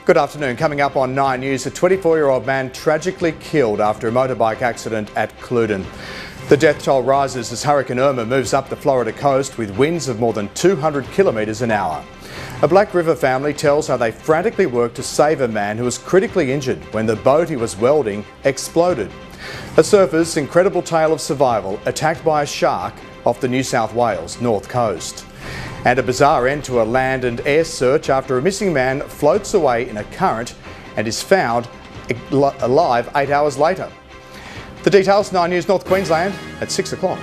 Good afternoon. Coming up on 9 News, a 24-year-old man tragically killed after a motorbike accident at Cluden. The death toll rises as Hurricane Irma moves up the Florida coast with winds of more than 200 kilometres an hour. A Black River family tells how they frantically worked to save a man who was critically injured when the boat he was welding exploded. A surfer's incredible tale of survival attacked by a shark off the New South Wales north coast. And a bizarre end to a land and air search after a missing man floats away in a current and is found alive 8 hours later. The details, 9 News North Queensland at 6 o'clock.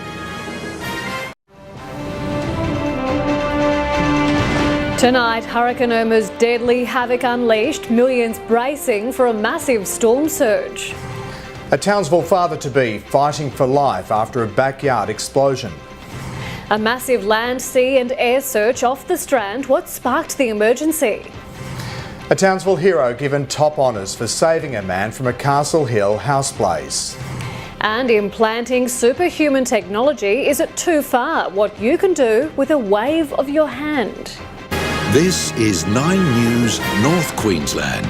Tonight, Hurricane Irma's deadly havoc unleashed, millions bracing for a massive storm surge. A Townsville father-to-be fighting for life after a backyard explosion. A massive land, sea and air search off the Strand. What sparked the emergency? A Townsville hero given top honours for saving a man from a Castle Hill house blaze. And implanting superhuman technology, is it too far? What you can do with a wave of your hand. This is 9 News North Queensland.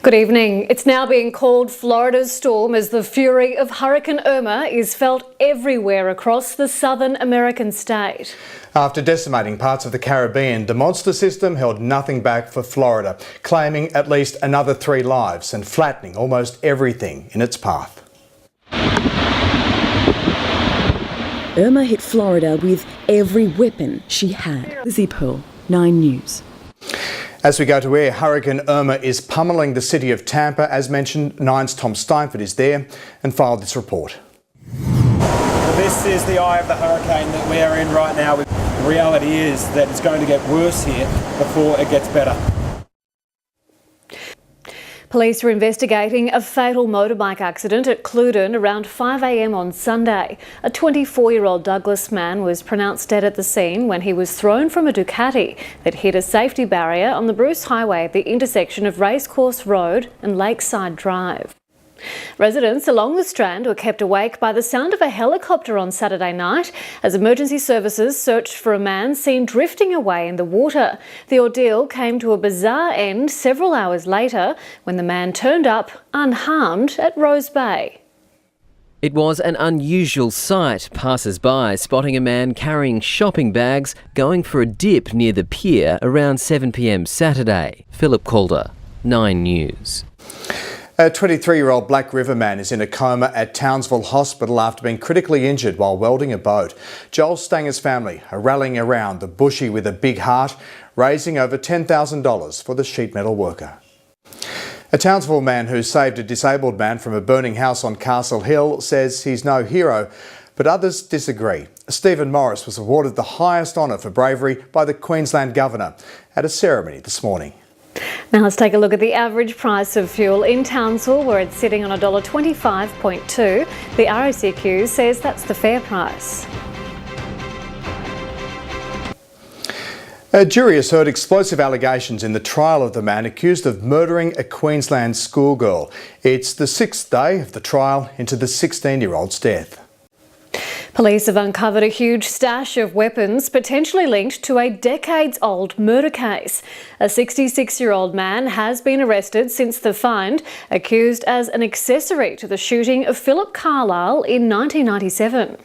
Good evening. It's now being called Florida's storm as the fury of Hurricane Irma is felt everywhere across the southern American state. After decimating parts of the Caribbean, the monster system held nothing back for Florida, claiming at least another 3 lives and flattening almost everything in its path. Irma hit Florida with every weapon she had. Lizzie Pearl, 9 News. As we go to air, Hurricane Irma is pummelling the city of Tampa. As mentioned, 9's Tom Steinford is there and filed this report. This is the eye of the hurricane that we are in right now. The reality is that it's going to get worse here before it gets better. Police are investigating a fatal motorbike accident at Cluden around 5 a.m. on Sunday. A 24-year-old Douglas man was pronounced dead at the scene when he was thrown from a Ducati that hit a safety barrier on the Bruce Highway at the intersection of Racecourse Road and Lakeside Drive. Residents along the Strand were kept awake by the sound of a helicopter on Saturday night as emergency services searched for a man seen drifting away in the water. The ordeal came to a bizarre end several hours later when the man turned up unharmed at Rose Bay. It was an unusual sight, passers-by spotting a man carrying shopping bags going for a dip near the pier around 7 p.m. Saturday. Philip Calder, 9 News. A 23-year-old Black River man is in a coma at Townsville Hospital after being critically injured while welding a boat. Joel Stanger's family are rallying around the bushie with a big heart, raising over $10,000 for the sheet metal worker. A Townsville man who saved a disabled man from a burning house on Castle Hill says he's no hero, but others disagree. Stephen Morris was awarded the highest honour for bravery by the Queensland Governor at a ceremony this morning. Now let's take a look at the average price of fuel in Townsville, where it's sitting on $1.25.2. The RACQ says that's the fair price. A jury has heard explosive allegations in the trial of the man accused of murdering a Queensland schoolgirl. It's the 6th day of the trial into the 16-year-old's death. Police have uncovered a huge stash of weapons potentially linked to a decades-old murder case. A 66-year-old man has been arrested since the find, accused as an accessory to the shooting of Philip Carlisle in 1997.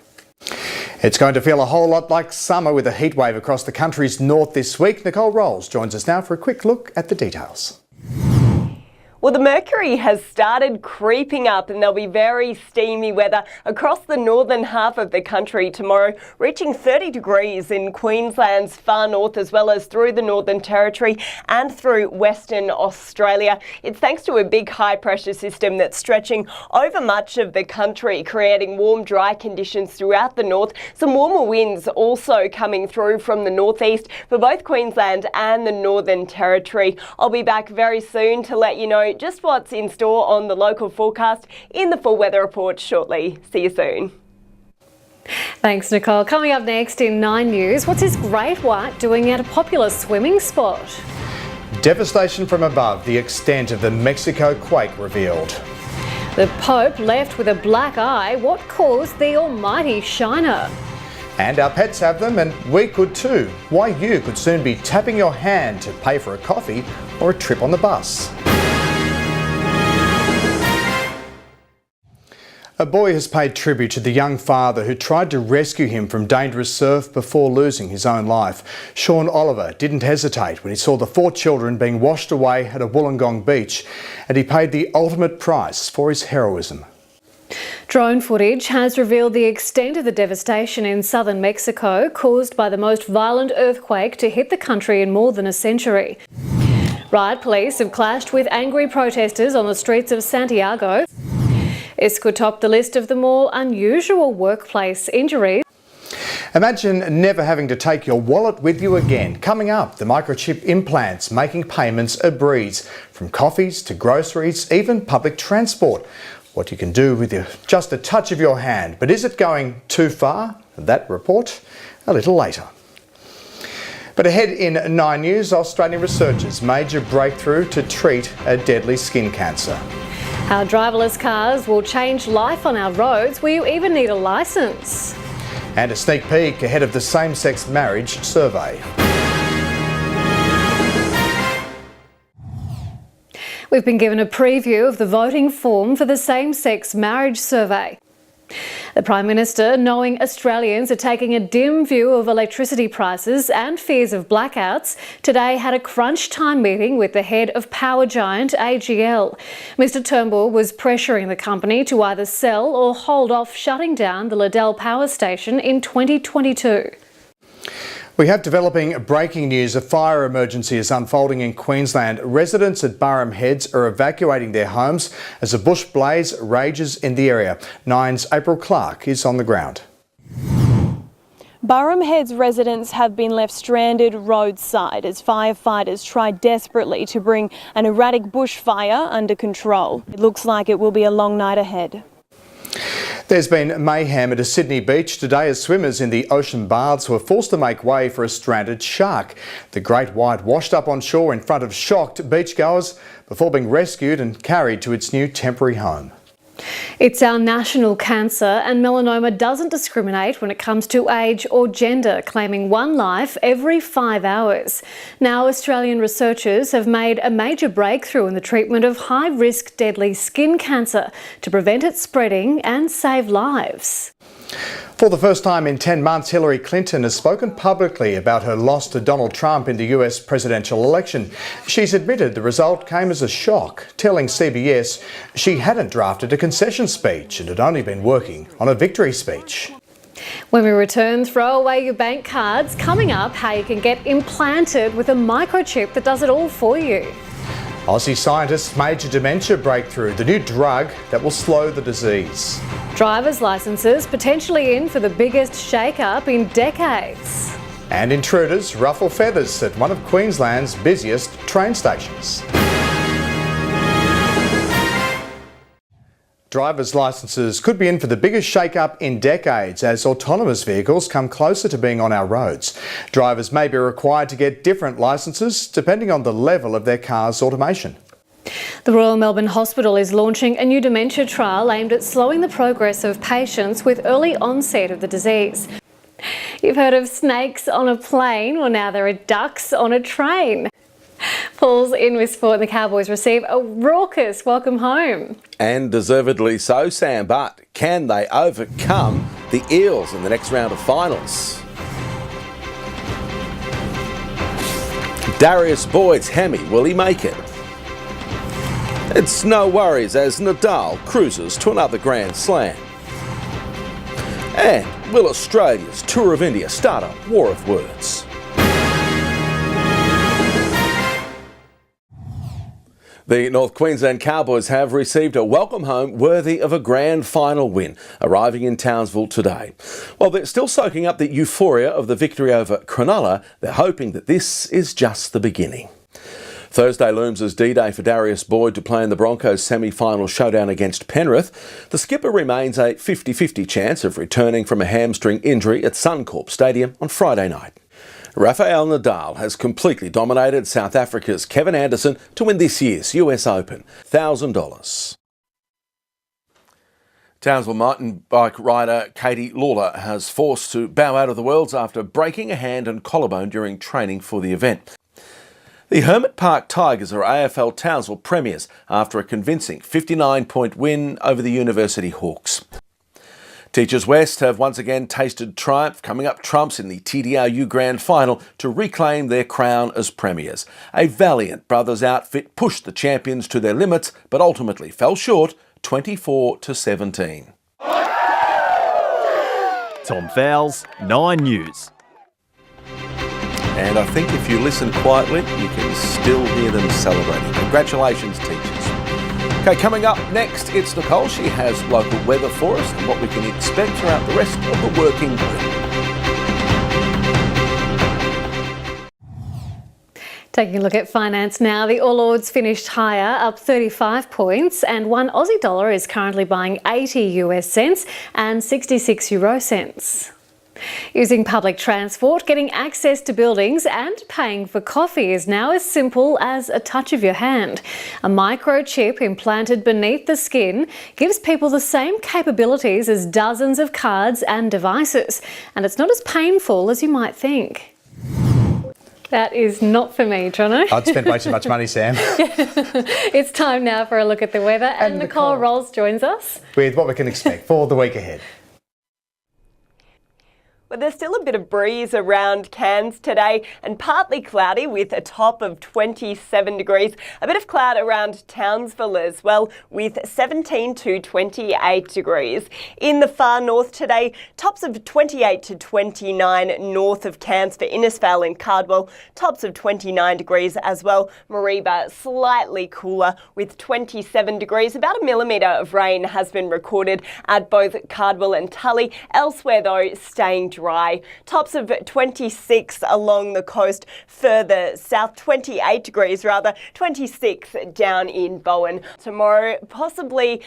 It's going to feel a whole lot like summer with a heatwave across the country's north this week. Nicole Rowles joins us now for a quick look at the details. Well, the mercury has started creeping up and there'll be very steamy weather across the northern half of the country tomorrow, reaching 30 degrees in Queensland's far north as well as through the Northern Territory and through Western Australia. It's thanks to a big high pressure system that's stretching over much of the country, creating warm, dry conditions throughout the north. Some warmer winds also coming through from the northeast for both Queensland and the Northern Territory. I'll be back very soon to let you know just what's in store on the local forecast in the full weather report shortly. See you soon. Thanks, Nicole. Coming up next in 9 News, what's this great white doing at a popular swimming spot? Devastation from above, the extent of the Mexico quake revealed. The Pope left with a black eye. What caused the almighty shiner? And our pets have them, and we could too. Why you could soon be tapping your hand to pay for a coffee or a trip on the bus. A boy has paid tribute to the young father who tried to rescue him from dangerous surf before losing his own life. Sean Oliver didn't hesitate when he saw the 4 children being washed away at a Wollongong beach, and he paid the ultimate price for his heroism. Drone footage has revealed the extent of the devastation in southern Mexico caused by the most violent earthquake to hit the country in more than a century. Riot police have clashed with angry protesters on the streets of Santiago. This could top the list of the more unusual workplace injuries. Imagine never having to take your wallet with you again. Coming up, the microchip implants making payments a breeze. From coffees to groceries, even public transport. What you can do with just a touch of your hand. But is it going too far? That report a little later. But ahead in 9 News, Australian researchers' major breakthrough to treat a deadly skin cancer. How driverless cars will change life on our roads. Will you even need a licence? And a sneak peek ahead of the same-sex marriage survey. We've been given a preview of the voting form for the same-sex marriage survey. The Prime Minister, knowing Australians are taking a dim view of electricity prices and fears of blackouts, today had a crunch time meeting with the head of power giant AGL. Mr Turnbull was pressuring the company to either sell or hold off shutting down the Liddell power station in 2022. We have developing breaking news. A fire emergency is unfolding in Queensland. Residents at Barham Heads are evacuating their homes as a bush blaze rages in the area. Nine's April Clark is on the ground. Barham Heads residents have been left stranded roadside as firefighters try desperately to bring an erratic bushfire under control. It looks like it will be a long night ahead. There's been mayhem at a Sydney beach today as swimmers in the ocean baths were forced to make way for a stranded shark. The great white washed up on shore in front of shocked beachgoers before being rescued and carried to its new temporary home. It's our national cancer, and melanoma doesn't discriminate when it comes to age or gender, claiming one life every 5 hours. Now, Australian researchers have made a major breakthrough in the treatment of high-risk deadly skin cancer to prevent it spreading and save lives. For the first time in 10 months, Hillary Clinton has spoken publicly about her loss to Donald Trump in the US presidential election. She's admitted the result came as a shock, telling CBS she hadn't drafted a concession speech and had only been working on a victory speech. When we return, throw away your bank cards. Coming up, how you can get implanted with a microchip that does it all for you. Aussie scientists' major dementia breakthrough, the new drug that will slow the disease. Driver's licences potentially in for the biggest shake-up in decades. And intruders ruffle feathers at one of Queensland's busiest train stations. Driver's licences could be in for the biggest shake-up in decades as autonomous vehicles come closer to being on our roads. Drivers may be required to get different licences depending on the level of their car's automation. The Royal Melbourne Hospital is launching a new dementia trial aimed at slowing the progress of patients with early onset of the disease. You've heard of snakes on a plane? Well, now there are ducks on a train. Paul's in with sport, and the Cowboys receive a raucous welcome home. And deservedly so, Sam, but can they overcome the Eels in the next round of finals? Darius Boyd's Hemi, will he make it? It's no worries as Nadal cruises to another Grand Slam. And will Australia's Tour of India start a war of words? The North Queensland Cowboys have received a welcome home worthy of a grand final win, arriving in Townsville today. While they're still soaking up the euphoria of the victory over Cronulla, they're hoping that this is just the beginning. Thursday looms as D-Day for Darius Boyd to play in the Broncos semi-final showdown against Penrith. The skipper remains a 50-50 chance of returning from a hamstring injury at Suncorp Stadium on Friday night. Rafael Nadal has completely dominated South Africa's Kevin Anderson to win this year's US Open, $1,000. Townsville mountain bike rider Katie Lawler has forced to bow out of the Worlds after breaking a hand and collarbone during training for the event. The Hermit Park Tigers are AFL Townsville premiers after a convincing 59-point win over the University Hawks. Teachers West have once again tasted triumph, coming up trumps in the TDRU Grand Final to reclaim their crown as premiers. A valiant Brothers outfit pushed the champions to their limits, but ultimately fell short 24-17. Tom Fowles, 9 News. And I think if you listen quietly, you can still hear them celebrating. Congratulations, teachers. Okay, coming up next, it's Nicole. She has local weather for us and what we can expect throughout the rest of the working week. Taking a look at finance now, the All Ords finished higher, up 35 points, and one Aussie dollar is currently buying 80 US cents and 66 euro cents. Using public transport, getting access to buildings and paying for coffee is now as simple as a touch of your hand. A microchip implanted beneath the skin gives people the same capabilities as dozens of cards and devices, and it's not as painful as you might think. That is not for me, Jono. I'd spent way too much money, Sam. It's time now for a look at the weather, and Nicole Rowles joins us with what we can expect for the week ahead. Well, there's still a bit of breeze around Cairns today and partly cloudy with a top of 27 degrees. A bit of cloud around Townsville as well with 17 to 28 degrees. In the far north today, tops of 28 to 29 north of Cairns for Innisfail and Cardwell. Tops of 29 degrees as well. Mareeba slightly cooler with 27 degrees. About a millimetre of rain has been recorded at both Cardwell and Tully. Elsewhere though, staying dry. Tops of 26 along the coast, further south, 28 degrees rather, 26 down in Bowen. Tomorrow, possibly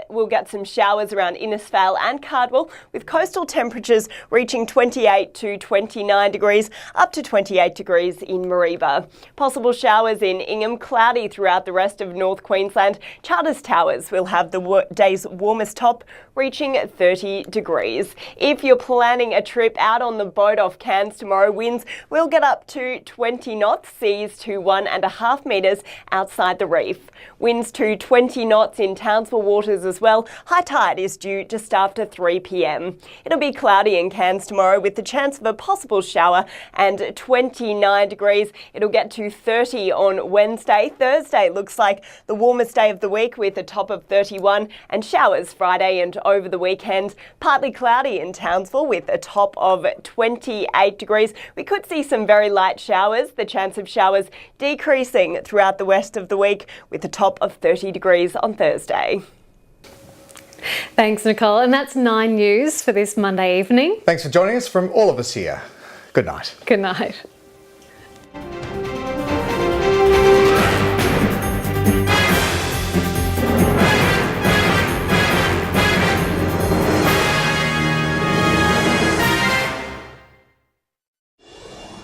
we'll get some showers around Innisfail and Cardwell, with coastal temperatures reaching 28 to 29 degrees, up to 28 degrees in Mareeba. Possible showers in Ingham, cloudy throughout the rest of North Queensland. Charters Towers will have the day's warmest top, reaching 30 degrees. If you're planning a trip out on the boat off Cairns tomorrow, winds will get up to 20 knots, seas to 1.5 metres outside the reef. Winds to 20 knots in Townsville waters as well. High tide is due just after 3 p.m. It'll be cloudy in Cairns tomorrow with the chance of a possible shower and 29 degrees. It'll get to 30 on Wednesday. Thursday looks like the warmest day of the week with a top of 31 and showers Friday and over the weekend. Partly cloudy in Townsville with a top of 28 degrees. We could see some very light showers, the chance of showers decreasing throughout the rest of the week with a top of 30 degrees on Thursday. Thanks, Nicole. And that's 9 News for this Monday evening. Thanks for joining us from all of us here. Good night. Good night.